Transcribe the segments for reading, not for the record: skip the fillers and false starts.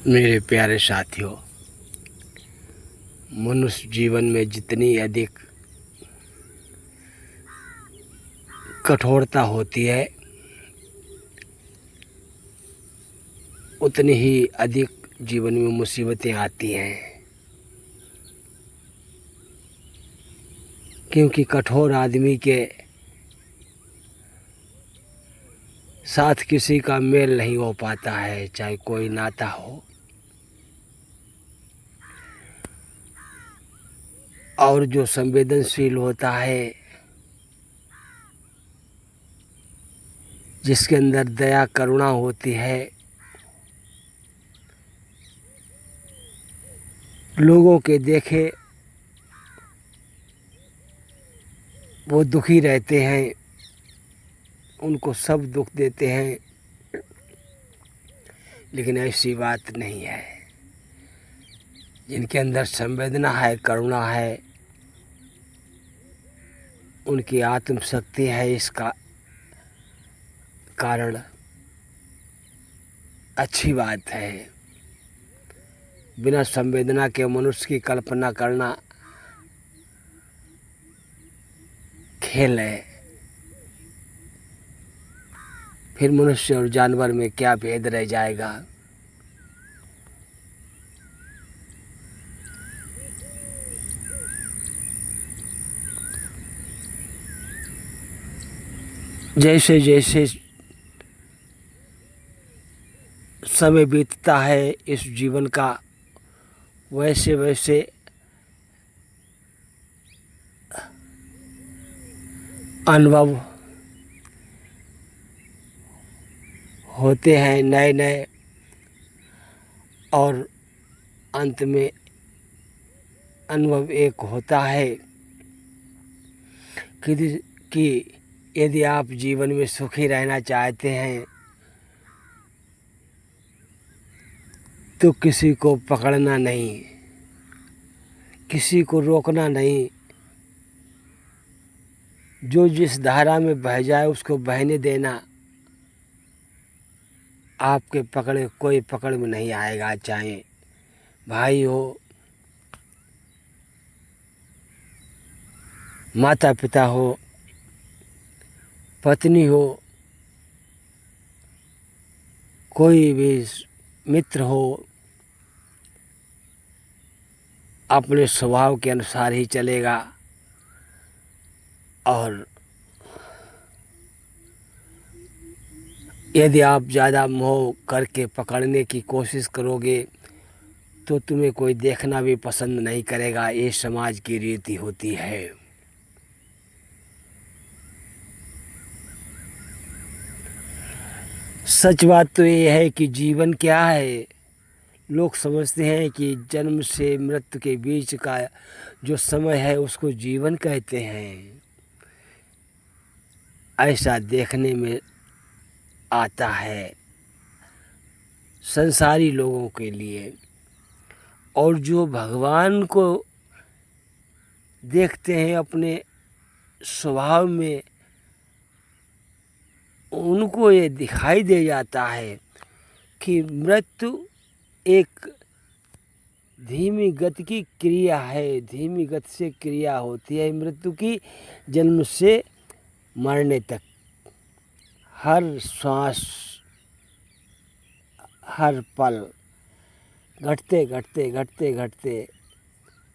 मेरे प्यारे साथियों, मनुष्य जीवन में जितनी अधिक कठोरता होती है उतनी ही अधिक जीवन में मुसीबतें आती हैं, क्योंकि कठोर आदमी के साथ किसी का मेल नहीं हो पाता है, चाहे कोई नाता हो। और जो संवेदनशील होता है, जिसके अंदर दया करुणा होती है, लोगों के देखे वो दुखी रहते हैं, उनको सब दुख देते हैं, लेकिन ऐसी बात नहीं है। जिनके अंदर संवेदना है, करुणा है, उनकी आत्मशक्ति है, इसका कारण अच्छी बात है। बिना संवेदना के मनुष्य की कल्पना करना खेल है। फिर मनुष्य और जानवर में क्या भेद रह जाएगा। जैसे जैसे समय बीतता है इस जीवन का, वैसे वैसे अनुभव होते हैं नए नए, और अंत में अनुभव एक होता है कि यदि आप जीवन में सुखी रहना चाहते हैं तो किसी को पकड़ना नहीं, किसी को रोकना नहीं। जो जिस धारा में बह जाए उसको बहने देना। आपके पकड़े कोई पकड़ में नहीं आएगा, चाहे भाई हो, माता पिता हो, पत्नी हो, कोई भी मित्र हो। अपने स्वभाव के अनुसार ही चलेगा। और यदि आप ज़्यादा मोह करके पकड़ने की कोशिश करोगे तो तुम्हें कोई देखना भी पसंद नहीं करेगा। ये समाज की रीति होती है। सच बात तो ये है कि जीवन क्या है। लोग समझते हैं कि जन्म से मृत्यु के बीच का जो समय है उसको जीवन कहते हैं। ऐसा देखने में आता है संसारी लोगों के लिए। और जो भगवान को देखते हैं अपने स्वभाव में, उनको ये दिखाई दे जाता है कि मृत्यु एक धीमी गति की क्रिया है, धीमी गति से क्रिया होती है मृत्यु की। जन्म से मरने तक हर श्वास, हर पल घटते घटते घटते घटते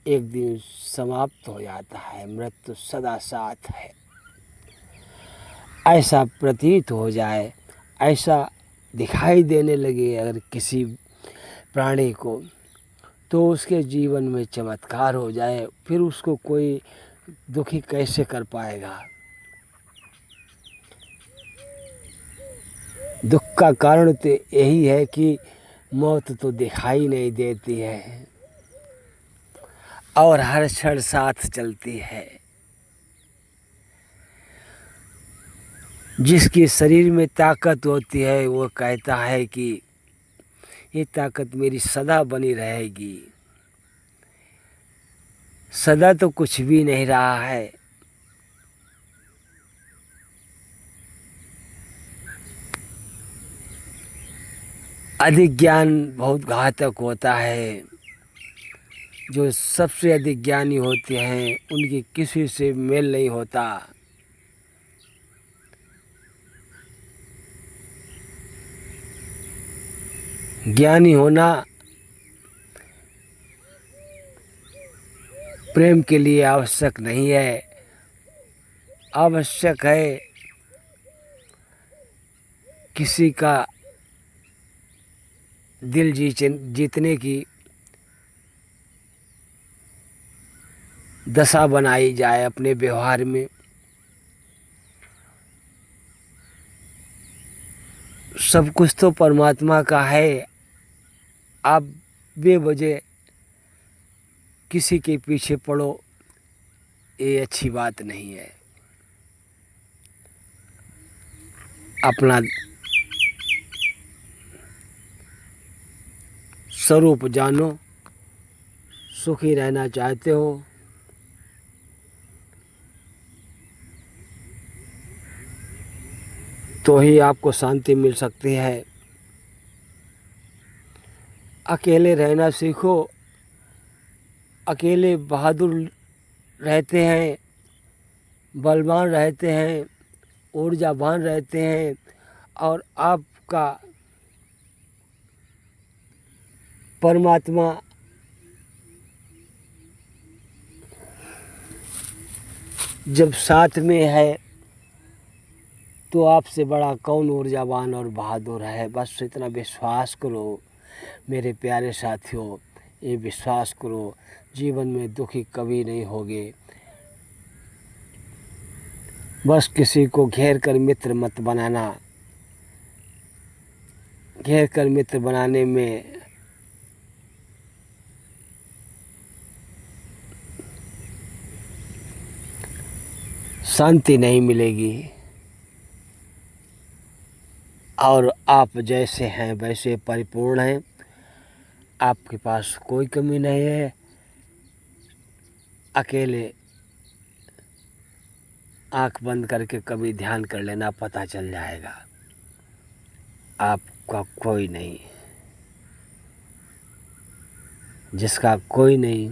एक दिन समाप्त हो जाता है। मृत्यु सदा साथ है, ऐसा प्रतीत हो जाए, ऐसा दिखाई देने लगे अगर किसी प्राणी को, तो उसके जीवन में चमत्कार हो जाए, फिर उसको कोई दुखी कैसे कर पाएगा। दुख का कारण तो यही है कि मौत तो दिखाई नहीं देती है और हर क्षण साथ चलती है। जिसके शरीर में ताकत होती है वो कहता है कि ये ताकत मेरी सदा बनी रहेगी। सदा तो कुछ भी नहीं रहा है। अधिक ज्ञान बहुत घातक होता है। जो सबसे अधिक ज्ञानी होते हैं उनकी किसी से मेल नहीं होता। ज्ञानी होना प्रेम के लिए आवश्यक नहीं है, आवश्यक है किसी का दिल जीतने की दशा बनाई जाए अपने व्यवहार में। सब कुछ तो परमात्मा का है। आप बेवजह किसी के पीछे पड़ो, ये अच्छी बात नहीं है। अपना स्वरूप जानो। सुखी रहना चाहते हो तो ही आपको शांति मिल सकती है। अकेले रहना सीखो। अकेले बहादुर रहते हैं, बलवान रहते हैं, ऊर्जावान रहते हैं और आपका परमात्मा जब साथ में है तो आपसे बड़ा कौन ऊर्जावान और बहादुर है। बस इतना विश्वास करो मेरे प्यारे साथियों, ये विश्वास करो, जीवन में दुखी कभी नहीं होगे। बस किसी को घेर कर मित्र मत बनाना। घेर कर मित्र बनाने में शांति नहीं मिलेगी। और आप जैसे हैं वैसे परिपूर्ण हैं, आपके पास कोई कमी नहीं है। अकेले आंख बंद करके कभी ध्यान कर लेना, पता चल जाएगा आपका कोई नहीं, जिसका कोई नहीं